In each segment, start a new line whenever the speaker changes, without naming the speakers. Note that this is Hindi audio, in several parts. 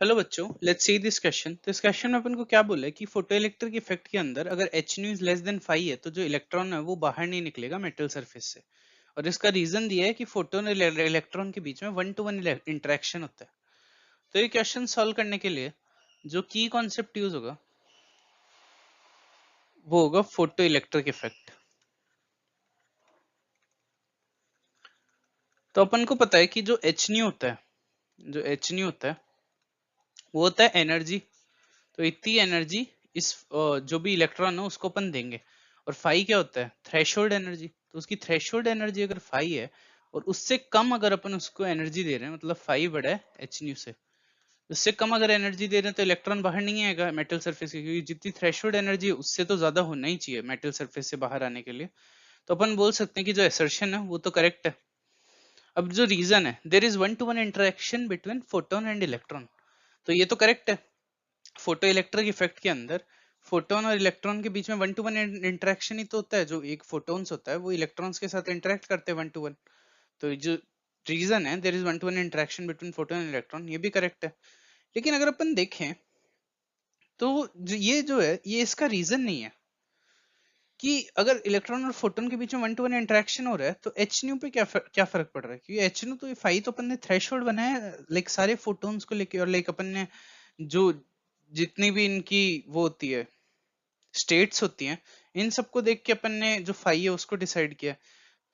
हेलो बच्चों, लेट्स सी दिस क्वेश्चन। तो इस क्वेश्चन में अपन को क्या बोला है कि फोटो इलेक्ट्रिक इफेक्ट के अंदर अगर H new is less than 5 है तो जो इलेक्ट्रॉन है वो बाहर नहीं निकलेगा मेटल सरफेस से। और इसका रीजन दिया है कि फोटोन और इलेक्ट्रॉन के बीच में 1-to-1 इंटरेक्शन होता है। तो ये क्वेश्चन सॉल्व करने के लिए जो की कॉन्सेप्ट यूज होगा वो होगा फोटो इलेक्ट्रिक इफेक्ट। तो अपन को पता है कि जो एच न्यू होता है, जो एच न्यू होता है वो होता है एनर्जी। तो इतनी एनर्जी इस जो भी इलेक्ट्रॉन है उसको अपन देंगे। और फाई क्या होता है? Threshold energy. तो उसकी थ्रेशोल्ड एनर्जी अगर फाई है और उससे कम अगर अपन उसको एनर्जी दे रहे हैं, मतलब फाई बड़ा है एच न्यू से, उससे कम अगर एनर्जी दे रहे हैं तो इलेक्ट्रॉन बाहर नहीं आएगा मेटल सरफेस से, क्योंकि जितनी थ्रेशोल्ड एनर्जी है उससे तो ज्यादा होना ही चाहिए मेटल सरफेस से बाहर आने के लिए। तो अपन बोल सकते हैं कि जो असर्शन है वो तो करेक्ट है। अब जो रीजन है, there is 1-to-1 interaction between photon and electron, तो ये तो करेक्ट है। फोटो इलेक्ट्रिक इफेक्ट के अंदर फोटोन और इलेक्ट्रॉन के बीच में 1-to-1 इंटरेक्शन ही तो होता है। जो एक फोटोन्स होता है वो इलेक्ट्रॉन्स के साथ इंटरेक्ट करते हैं 1-to-1। तो जो रीजन है, there is 1-to-1 interaction between photon and electron, ये भी करेक्ट है। लेकिन अगर अपन देखें तो ये जो है ये इसका रीजन नहीं है कि अगर इलेक्ट्रॉन और फोटोन के बीच में 1-to-1 इंटरेक्शन हो रहा है तो एच न्यू पे क्या फर्क पड़ रहा है? क्योंकि एच न्यू तो फाई तो अपन ने थ्रेशोल्ड बनाया है लाइक सारे फोटोन्स को लेके, और लाइक अपन ने जो जितनी भी इनकी वो होती है स्टेट्स होती हैं, इन सबको देख के अपन ने जो फाई है उसको डिसाइड किया।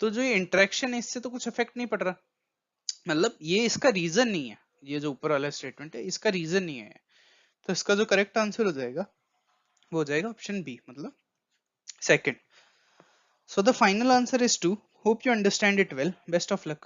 तो जो ये इंटरेक्शन है इससे तो कुछ इफेक्ट नहीं पड़ रहा, मतलब ये इसका रीजन नहीं है। ये जो ऊपर वाला स्टेटमेंट है इसका रीजन नहीं है। तो इसका जो करेक्ट आंसर हो जाएगा वो हो जाएगा ऑप्शन बी, मतलब second. So the final answer is 2। Hope you understand it well. Best of luck.